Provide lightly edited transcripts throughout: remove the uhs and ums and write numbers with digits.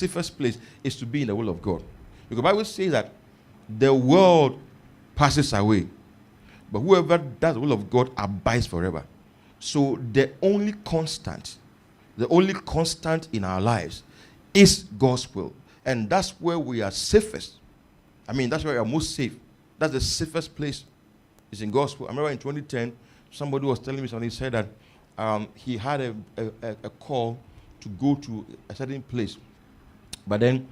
safest place is to be in the will of God. Because the Bible says that the world passes away, but whoever does the will of God abides forever. So the only constant in our lives is God's will. And that's where we are safest. I mean, that's where we are most safe. That's the safest place, is in God's will. I remember in 2010, somebody was telling me something. He said that he had a call to go to a certain place. But then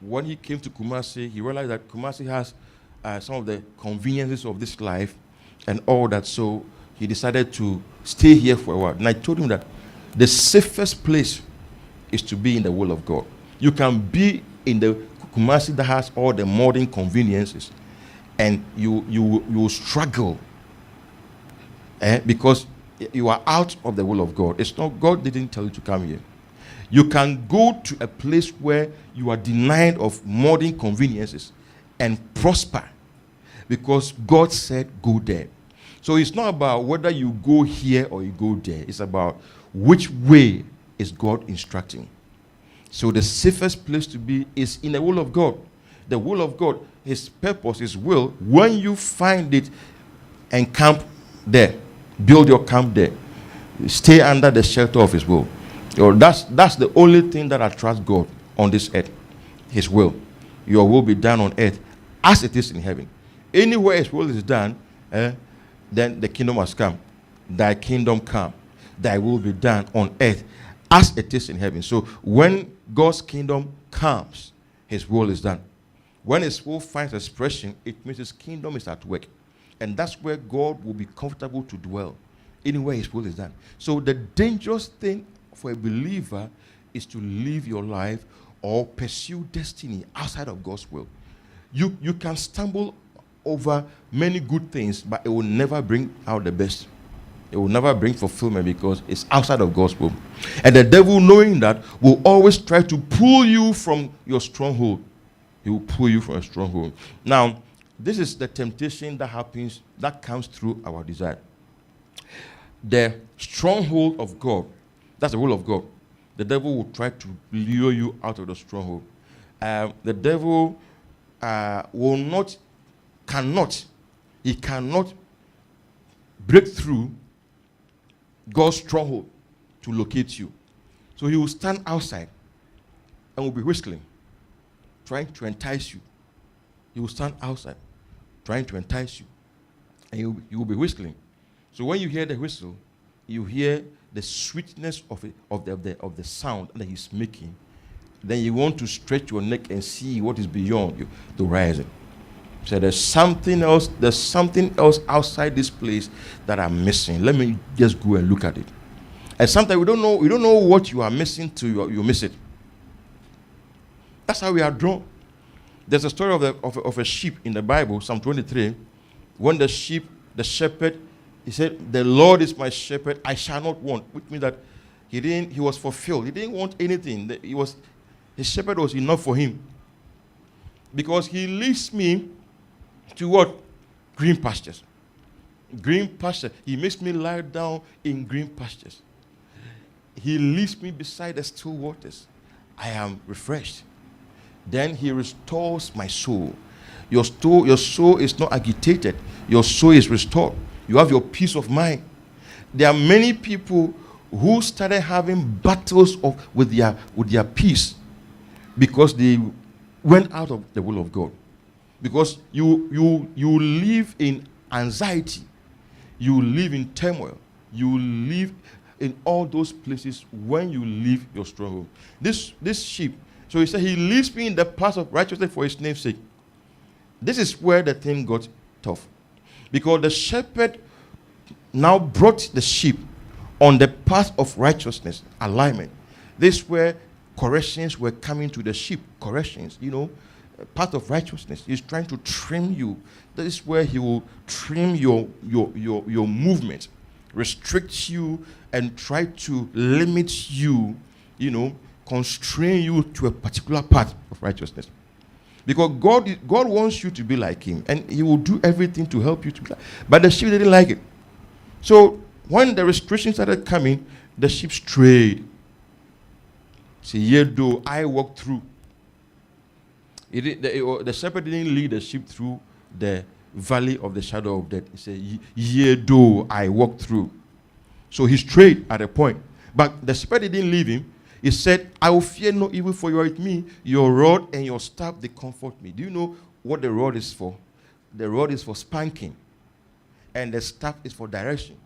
when he came to Kumasi, he realized that Kumasi has some of the conveniences of this life and all that. So he decided to stay here for a while. And I told him that the safest place is to be in the will of God. You can be in the Kumasi that has all the modern conveniences, and you will struggle because you are out of the will of God. It's not, God didn't tell you to come here. You can go to a place where you are denied of modern conveniences and prosper because God said go there. So it's not about whether you go here or you go there. It's about which way is God instructing. So the safest place to be is in the will of God. The will of God, His purpose, His will. When you find it, encamp there. Build your camp there. Stay under the shelter of His will. That's the only thing that attracts God on this earth. His will. Your will be done on earth as it is in heaven. Anywhere His will is done, then the kingdom has come. Thy kingdom come. Thy will be done on earth as it is in heaven. So when God's kingdom comes, His will is done. When His will finds expression, it means His kingdom is at work. And that's where God will be comfortable to dwell. Anywhere His will is done. So the dangerous thing for a believer is to live your life or pursue destiny outside of God's will. You can stumble over many good things, but it will never bring out the best. It will never bring fulfillment because it's outside of God's will. And the devil, knowing that, will always try to pull you from your stronghold. He will pull you from a stronghold. Now, this is the temptation that comes through our desire. The stronghold of God, that's the will of God. The devil will try to lure you out of the stronghold. The devil cannot break through God's stronghold to locate you. So he will stand outside and will be whistling, trying to entice you. He will stand outside, trying to entice you. And you will be whistling. So when you hear the whistle, you hear the sweetness of the sound that he's making. Then you want to stretch your neck and see what is beyond you, the horizon. So there's something else outside this place that I'm missing. Let me just go and look at it. And sometimes we don't know what you are missing till you miss it. That's how we are drawn. There's a story of a sheep in the Bible, Psalm 23, when the shepherd, he said, "The Lord is my shepherd, I shall not want," which means that he was fulfilled. He didn't want anything. His shepherd was enough for him. Because he leads me to what? Green pastures. Green pasture. He makes me lie down in green pastures. He leads me beside the still waters. I am refreshed. Then he restores my soul. Your soul is not agitated. Your soul is restored. You have your peace of mind. There are many people who started having battles with their peace because they went out of the will of God. Because you live in anxiety. You live in turmoil. You live in all those places when you leave your stronghold. This sheep, so he said, he leads me in the path of righteousness for his name's sake. This is where the thing got tough. Because the shepherd now brought the sheep on the path of righteousness, alignment. This is where corrections were coming to the sheep. Corrections, path of righteousness. He's trying to trim you. This is where he will trim your movement, restrict you, and try to limit you, constrain you to a particular path of righteousness. Because God wants you to be like him, and he will do everything to help you to be like. But the sheep didn't like it. So when the restrictions started coming, the sheep strayed. See, yea, though I walk through. The shepherd didn't lead the sheep through the valley of the shadow of death. He said, yea, though I walk through. So he strayed at a point. But the shepherd didn't leave him. He said, I will fear no evil, for you are with me. Your rod and your staff, they comfort me. Do you know what the rod is for? The rod is for spanking. And the staff is for direction.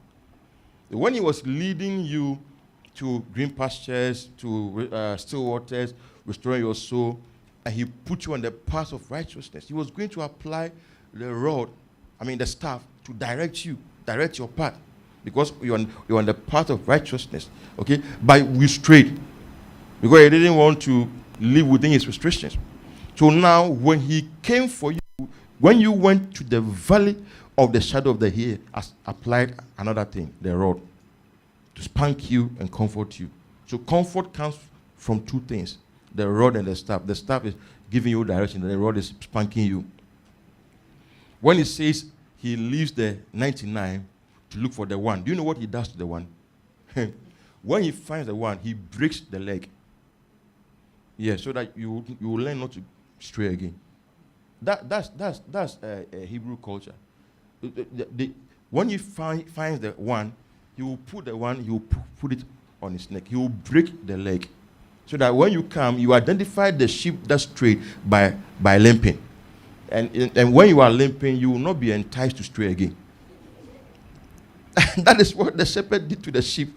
When he was leading you to green pastures, to still waters, restoring your soul, and he put you on the path of righteousness, he was going to apply the staff, to direct your path. Because you're on the path of righteousness. Okay? But we strayed. Because he didn't want to live within his restrictions. So now, when he came for you, when you went to the valley of the shadow of the hill, has applied another thing, the rod, to spank you and comfort you. So comfort comes from two things, the rod and the staff. The staff is giving you direction, the rod is spanking you. When he says he leaves the 99 to look for the one, do you know what he does to the one? When he finds the one, he breaks the leg. Yeah, so that you will learn not to stray again. That's Hebrew culture. When he finds the one, he will put it on his neck. He will break the leg, so that when you come, you identify the sheep that strayed by limping, and when you are limping, you will not be enticed to stray again. That is what the shepherd did to the sheep.